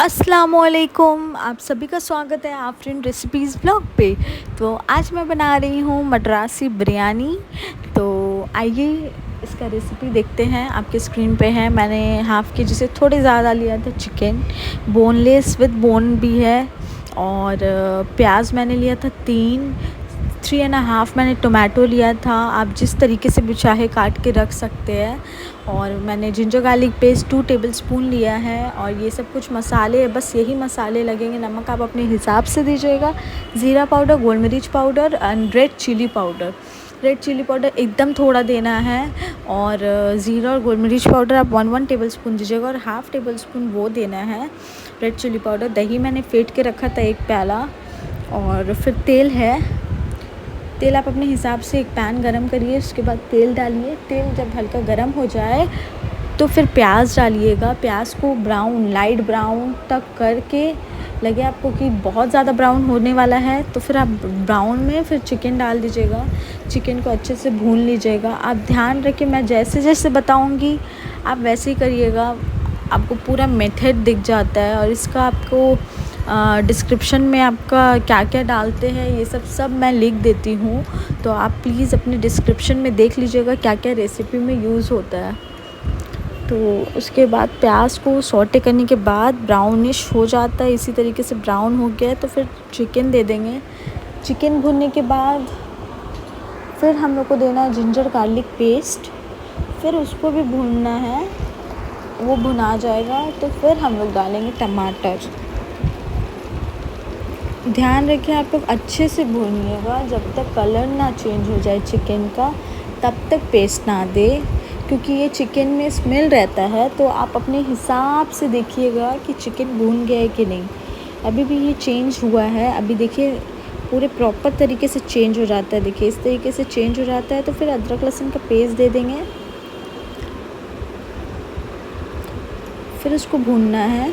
अस्सलामुअलैकुम, आप सभी का स्वागत है आफरीन रेसिपीज़ ब्लॉग पे। तो आज मैं बना रही हूँ मद्रासी बिरयानी। तो आइए इसका रेसिपी देखते हैं। आपके स्क्रीन पे है। मैंने हाफ़ के जी से थोड़े ज़्यादा लिया था चिकन, बोनलेस विद बोन भी है। और प्याज मैंने लिया था 3 एंड हाफ़ मैंने टोमेटो लिया था। आप जिस तरीके से भी चाहे काट के रख सकते हैं। और मैंने जिंजर गार्लिक पेस्ट 2 टेबलस्पून लिया है। और ये सब कुछ मसाले, बस यही मसाले लगेंगे। नमक आप अपने हिसाब से दीजिएगा। ज़ीरा पाउडर, गोल मिर्च powder and red chili powder. Red chili powder एकदम थोड़ा देना है। और ज़ीरा और गोल मिर्च पाउडर आप 1 टेबलस्पून दीजिएगा और हाफ़ टेबलस्पून वो देना है रेड चिली पाउडर। दही मैंने फेंट के रखा था 1 प्याला। और फिर तेल है। तेल आप अपने हिसाब से एक पैन गरम करिए, उसके बाद तेल डालिए। तेल जब हल्का गरम हो जाए तो फिर प्याज डालिएगा। प्याज को ब्राउन, लाइट ब्राउन तक करके लगे आपको कि बहुत ज़्यादा ब्राउन होने वाला है तो फिर आप ब्राउन में फिर चिकन डाल दीजिएगा। चिकन को अच्छे से भून लीजिएगा। आप ध्यान रखिए, मैं जैसे जैसे बताऊंगी आप वैसे ही करिएगा। आपको पूरा मेथड दिख जाता है। और इसका आपको डिस्क्रिप्शन में आपका क्या क्या डालते हैं ये सब मैं लिख देती हूँ। तो आप प्लीज़ अपने डिस्क्रिप्शन में देख लीजिएगा क्या क्या रेसिपी में यूज़ होता है। तो उसके बाद प्याज को सौटे करने के बाद ब्राउनिश हो जाता है, इसी तरीके से ब्राउन हो गया तो फिर चिकन दे देंगे। चिकन भुनने के बाद फिर हम लोग को देना है जिंजर गार्लिक पेस्ट। फिर उसको भी भूनना है। वो भुना जाएगा तो फिर हम लोग डालेंगे टमाटर। ध्यान रखिए आप लोग अच्छे से भूनिएगा जब तक कलर ना चेंज हो जाए चिकन का, तब तक पेस्ट ना दे, क्योंकि ये चिकन में स्मेल रहता है। तो आप अपने हिसाब से देखिएगा कि चिकन भून गया है कि नहीं। अभी भी ये चेंज हुआ है। अभी देखिए पूरे प्रॉपर तरीके से चेंज हो जाता है। देखिए इस तरीके से चेंज हो जाता है तो फिर अदरक लहसुन का पेस्ट दे देंगे। फिर उसको भूनना है।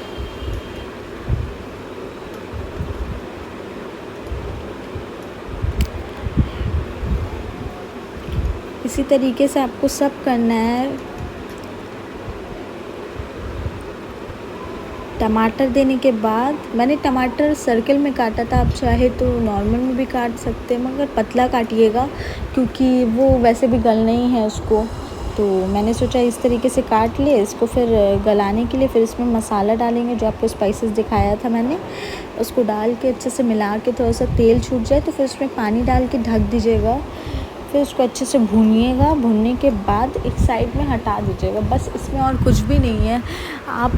इसी तरीके से आपको सब करना है। टमाटर देने के बाद मैंने टमाटर सर्कल में काटा था, आप चाहे तो नॉर्मल में भी काट सकते हैं, मगर पतला काटिएगा क्योंकि वो वैसे भी गलना ही है उसको। तो मैंने सोचा इस तरीके से काट लिए इसको। फिर गलाने के लिए फिर इसमें मसाला डालेंगे जो आपको स्पाइसेस दिखाया था मैंने, उसको डाल के अच्छे से मिला के थोड़ा सा तेल छूट जाए तो फिर उसमें पानी डाल के ढक दीजिएगा। फिर उसको अच्छे से भूनिएगा। भूनने के बाद एक साइड में हटा दीजिएगा। बस इसमें और कुछ भी नहीं है।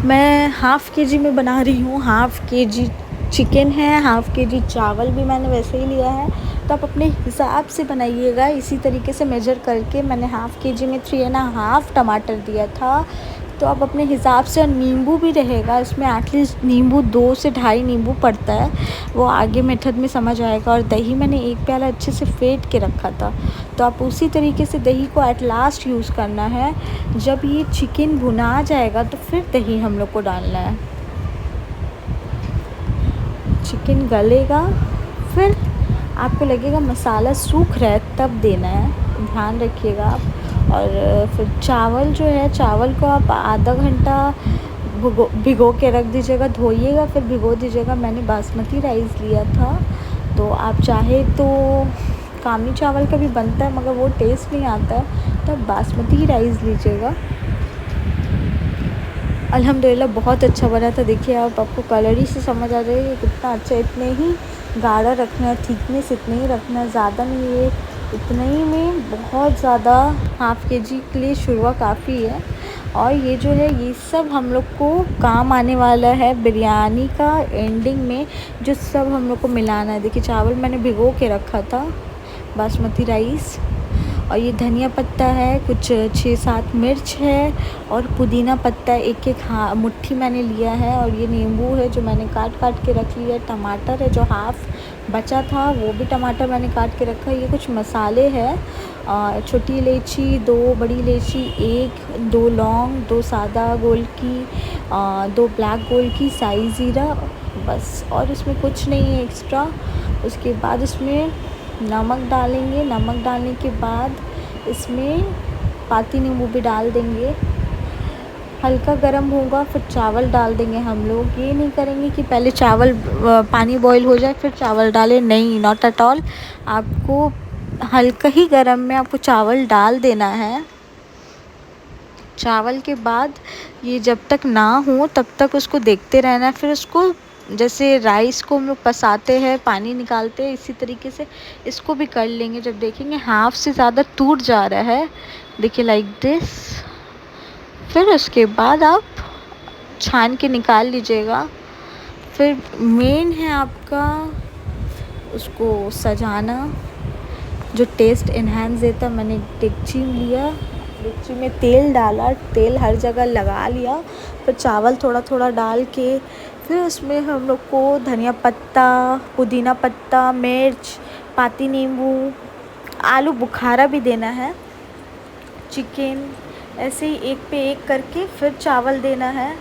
मैं हाफ़ के जी में बना रही हूँ। हाफ़ के जी चिकन है, हाफ़ के जी चावल भी मैंने वैसे ही लिया है। तो आप अपने हिसाब से बनाइएगा। इसी तरीके से मेजर करके मैंने हाफ़ के जी में 3.5 टमाटर दिया था। तो आप अपने हिसाब से, और नींबू भी रहेगा इसमें। एटलीस्ट नींबू 2 से ढाई नींबू पड़ता है, वो आगे मेथड में समझ आएगा। और दही मैंने 1 प्याला अच्छे से फेंट के रखा था। तो आप उसी तरीके से दही को एट लास्ट यूज़ करना है। जब ये चिकन भुना जाएगा तो फिर दही हम लोग को डालना है। चिकन गलेगा, फिर आपको लगेगा मसाला सूख रहा है तब देना है, ध्यान रखिएगा आप। और फिर चावल जो है, चावल को आप आधा घंटा भिगो के रख दीजिएगा। धोइएगा फिर भिगो दीजिएगा। मैंने बासमती राइस लिया था। तो आप चाहे तो कामी चावल का भी बनता है मगर वो टेस्ट नहीं आता है, तो आप बासमती राइस लीजिएगा। अल्हम्दुलिल्लाह बहुत अच्छा बना था। देखिए आपको कलर ही से समझ आ जाएगा कितना अच्छा। इतने ही गाढ़ा रखना है, थिकनेस इतने ही रखना है, ज़्यादा नहीं है। इतना ही में बहुत ज़्यादा हाफ़ के जी के लिए शुरुआत काफ़ी है। और ये जो है ये सब हम लोग को काम आने वाला है बिरयानी का एंडिंग में, जो सब हम लोग को मिलाना है। देखिए चावल मैंने भिगो के रखा था, बासमती राइस, और ये धनिया पत्ता है, कुछ 6-7 मिर्च है, और पुदीना पत्ता एक मुट्ठी मैंने लिया है। और ये नींबू है जो मैंने काट के रख लिया है। टमाटर है जो हाफ़ बचा था, वो भी टमाटर मैंने काट के रखा है। ये कुछ मसाले हैं, छोटी इलायची, 2 बड़ी इलायची, 2 लौंग, 2 सादा गोल की, 2 ब्लैक गोल की, साई ज़ीरा, बस। और इसमें कुछ नहीं है एक्स्ट्रा। उसके बाद इसमें नमक डालेंगे। नमक डालने के बाद इसमें पाती नींबू भी डाल देंगे। हल्का गर्म होगा फिर चावल डाल देंगे हम लोग। ये नहीं करेंगे कि पहले चावल पानी बॉईल हो जाए फिर चावल डालें, नहीं, नॉट एट ऑल। आपको हल्का ही गर्म में आपको चावल डाल देना है। चावल के बाद ये जब तक ना हो तब तक उसको देखते रहना है। फिर उसको जैसे राइस को हम लोग पसाते हैं, पानी निकालते हैं, इसी तरीके से इसको भी कर लेंगे। जब देखेंगे हाफ से ज़्यादा टूट जा रहा है, देखिए लाइक दिस, फिर उसके बाद आप छान के निकाल लीजिएगा। फिर मेन है आपका उसको सजाना, जो टेस्ट इन्हांस देता। मैंने डेगची लिया, डेगची में तेल डाला, तेल हर जगह लगा लिया, फिर चावल थोड़ा थोड़ा डाल के फिर उसमें हम लोग को धनिया पत्ता, पुदीना पत्ता, मिर्च, पाती नींबू, आलू बुखारा भी देना है, चिकन, ऐसे ही एक पे एक करके फिर चावल देना है।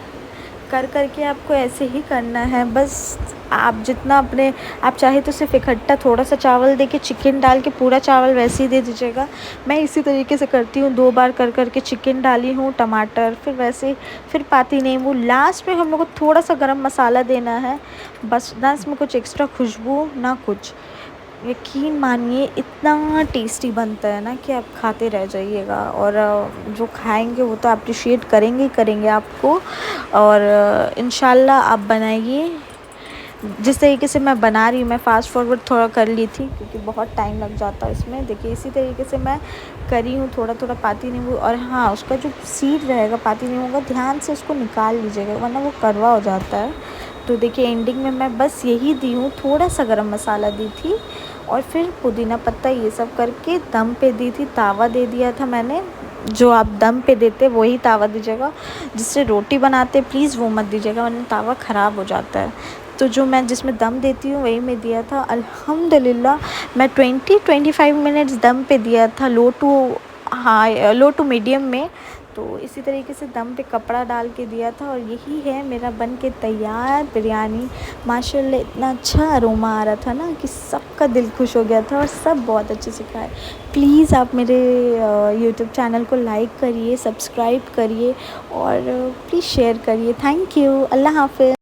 कर करके आपको ऐसे ही करना है बस। आप जितना अपने आप चाहे तो सिर्फ इकट्ठा थोड़ा सा चावल दे के चिकन डाल के पूरा चावल वैसे ही दे दीजिएगा। मैं इसी तरीके से करती हूँ, 2 बार कर करके चिकन डाली हूँ, टमाटर, फिर वैसे फिर पाती नींबू। लास्ट में हम लोग को थोड़ा सा गरम मसाला देना है बस, ना इसमें कुछ एक्स्ट्रा खुशबू ना कुछ। यकीन मानिए इतना टेस्टी बनता है ना कि आप खाते रह जाइएगा, और जो खाएंगे वो तो अप्रिशिएट करेंगे ही करेंगे आपको। और इंशाल्लाह आप बनाइए जिस तरीके से मैं बना रही हूँ। मैं फ़ास्ट फॉरवर्ड थोड़ा कर ली थी क्योंकि बहुत टाइम लग जाता है इसमें। देखिए इसी तरीके से मैं करी हूँ, थोड़ा थोड़ा पाती नींबू। और हाँ, उसका जो सीड रहेगा पाती नींबू का, ध्यान से उसको निकाल लीजिएगा वरना वो कड़वा हो जाता है। तो देखिए एंडिंग में मैं बस यही दी हूँ, थोड़ा सा गरम मसाला दी थी और फिर पुदीना पत्ता, ये सब करके दम पे दी थी। तावा दे दिया था मैंने, जो आप दम पे देते वही तावा दीजिएगा। जिससे रोटी बनाते प्लीज़ वो मत दीजिएगा वरना तावा ख़राब हो जाता है। तो जो मैं जिसमें दम देती हूँ वही में दिया था। अल्हम्दुलिल्लाह मैं 20-25 मिनट्स दम पे दिया था, लो टू मीडियम में। तो इसी तरीके से दम पे कपड़ा डाल के दिया था और यही है मेरा बन के तैयार बिरयानी। माशाल्लाह इतना अच्छा अरोमा आ रहा था ना कि सबका दिल खुश हो गया था और सब बहुत अच्छे से खाए। प्लीज़ आप मेरे यूट्यूब चैनल को लाइक करिए, सब्सक्राइब करिए और प्लीज़ शेयर करिए। Thank you. अल्लाह हाफ़िज़।